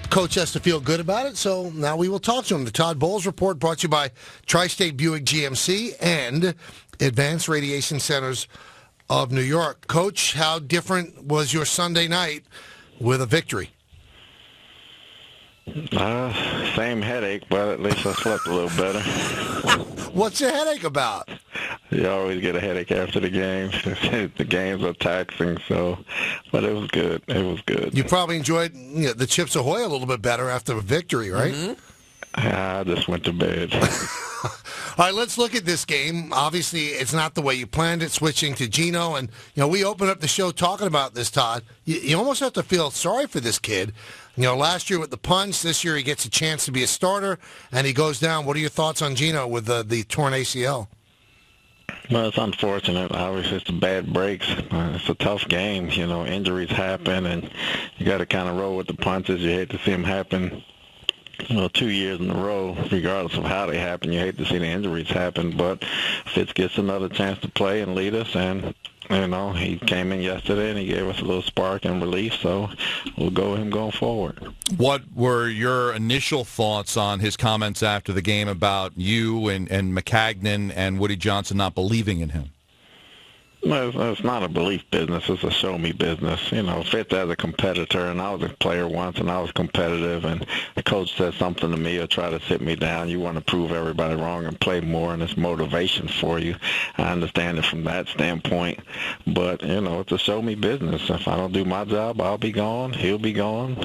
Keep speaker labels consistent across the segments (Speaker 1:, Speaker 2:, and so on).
Speaker 1: Coach has to feel good about it, so now we will talk to him. The Todd Bowles Report brought to you by Tri-State Buick GMC and Advanced Radiation Centers of New York. Coach, how different was your Sunday night with a victory?
Speaker 2: Same headache, but at least I slept a little better.
Speaker 1: What's your headache about?
Speaker 2: You always get a headache after the games. The games are taxing, but it was good. It was good.
Speaker 1: You probably enjoyed the Chips Ahoy a little bit better after a victory, right?
Speaker 2: Mm-hmm. I just went to bed.
Speaker 1: All right, let's look at this game. Obviously, it's not the way you planned it, switching to Gino. And, we opened up the show talking about this, Todd. You almost have to feel sorry for this kid. Last year with the punch, this year he gets a chance to be a starter, and he goes down. What are your thoughts on Gino with the torn ACL?
Speaker 2: Well, it's unfortunate. Obviously, it's the bad breaks. It's a tough game. Injuries happen, and you got to kind of roll with the punches. You hate to see them happen 2 years in a row, regardless of how they happen. You hate to see the injuries happen, but Fitz gets another chance to play and lead us, and he came in yesterday and he gave us a little spark and relief, so we'll go with him going forward.
Speaker 3: What were your initial thoughts on his comments after the game about you and McCagnon and Woody Johnson not believing in him?
Speaker 2: Well, it's not a belief business. It's a show-me business. Fitz as a competitor, and I was a player once, and I was competitive, and the coach said something to me or try to sit me down. You want to prove everybody wrong and play more, and it's motivation for you. I understand it from that standpoint, but, it's a show-me business. If I don't do my job, I'll be gone. He'll be gone.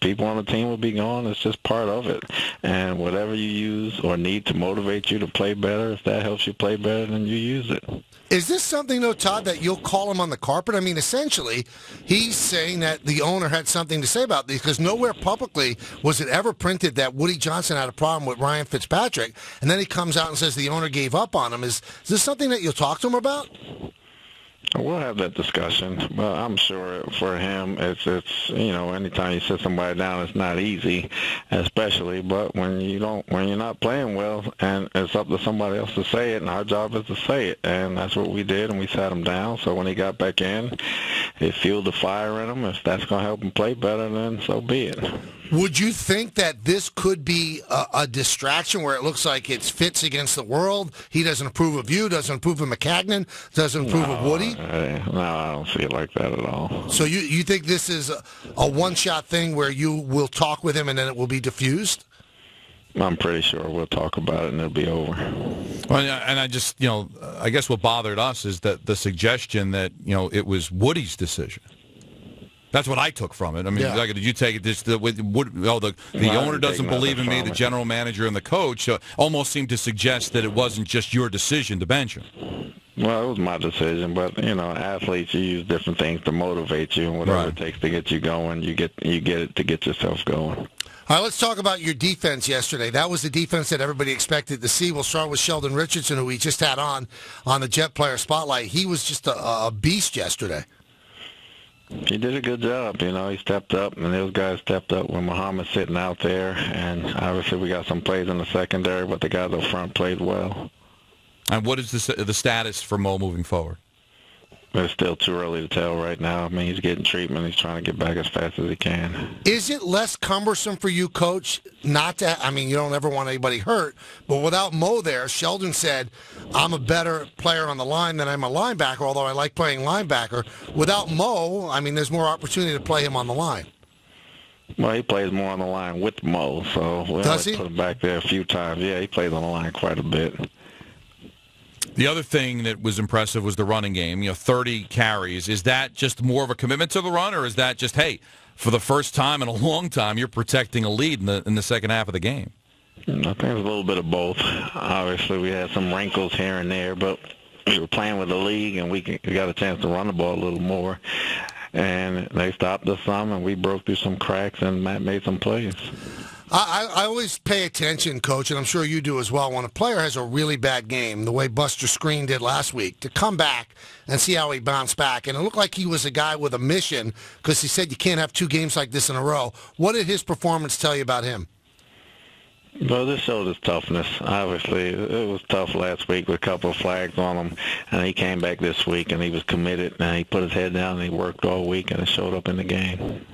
Speaker 2: People on the team will be gone. It's just part of it, and whatever you use or need to motivate you to play better, if that helps you play better, then you use it.
Speaker 1: Is this something, though, Todd, that you'll call him on the carpet? I mean, essentially, he's saying that the owner had something to say about these, because nowhere publicly was it ever printed that Woody Johnson had a problem with Ryan Fitzpatrick, and then he comes out and says the owner gave up on him. Is this something that you'll talk to him about?
Speaker 2: We'll have that discussion, but I'm sure for him, it's anytime you sit somebody down, it's not easy, especially. But when you're not playing well, and it's up to somebody else to say it, and our job is to say it, and that's what we did, and we sat him down. So when he got back in, it fueled the fire in him. If that's going to help him play better, then so be it.
Speaker 1: Would you think that this could be a distraction where it looks like it's Fitz against the world? He doesn't approve of you, doesn't approve of McCagnon, doesn't approve of Woody?
Speaker 2: No, I don't see it like that at all.
Speaker 1: So you think this is a one-shot thing where you will talk with him and then it will be diffused?
Speaker 2: I'm pretty sure we'll talk about it and it'll be over.
Speaker 3: Well, and I just, I guess what bothered us is that the suggestion that, it was Woody's decision. That's what I took from it. I mean, did you take it? The owner doesn't believe in me, the general manager and the coach almost seemed to suggest that it wasn't just your decision to bench him.
Speaker 2: Well, it was my decision, but, athletes, you use different things to motivate you, and whatever it takes to get you going, you get it to get yourself going.
Speaker 1: All right, let's talk about your defense yesterday. That was the defense that everybody expected to see. We'll start with Sheldon Richardson, who we just had on the Jet Player Spotlight. He was just a beast yesterday.
Speaker 2: He did a good job. He stepped up, and those guys stepped up when Muhammad's sitting out there. And obviously we got some plays in the secondary, but the guys up front played well.
Speaker 3: And what is the status for Mo moving forward?
Speaker 2: It's still too early to tell right now. I mean, he's getting treatment. He's trying to get back as fast as he can.
Speaker 1: Is it less cumbersome for you, Coach, not to, you don't ever want anybody hurt, but without Mo there, Sheldon said, I'm a better player on the line than I'm a linebacker, although I like playing linebacker. Without Mo, there's more opportunity to play him on the line.
Speaker 2: Well, he plays more on the line with Mo, so we
Speaker 1: Does he?
Speaker 2: Put him back there a few times. Yeah, he plays on the line quite a bit.
Speaker 3: The other thing that was impressive was the running game, 30 carries. Is that just more of a commitment to the run, or is that just, hey, for the first time in a long time, you're protecting a lead in the second half of the game?
Speaker 2: I think it's a little bit of both. Obviously, we had some wrinkles here and there, but we were playing with the league, and we got a chance to run the ball a little more. And they stopped us some, and we broke through some cracks, and Matt made some plays.
Speaker 1: I always pay attention, Coach, and I'm sure you do as well, when a player has a really bad game, the way Buster Screen did last week, to come back and see how he bounced back. And it looked like he was a guy with a mission, because he said you can't have two games like this in a row. What did his performance tell you about him?
Speaker 2: Well, this showed his toughness. Obviously, it was tough last week with a couple of flags on him, and he came back this week, and he was committed, and he put his head down, and he worked all week, and it showed up in the game.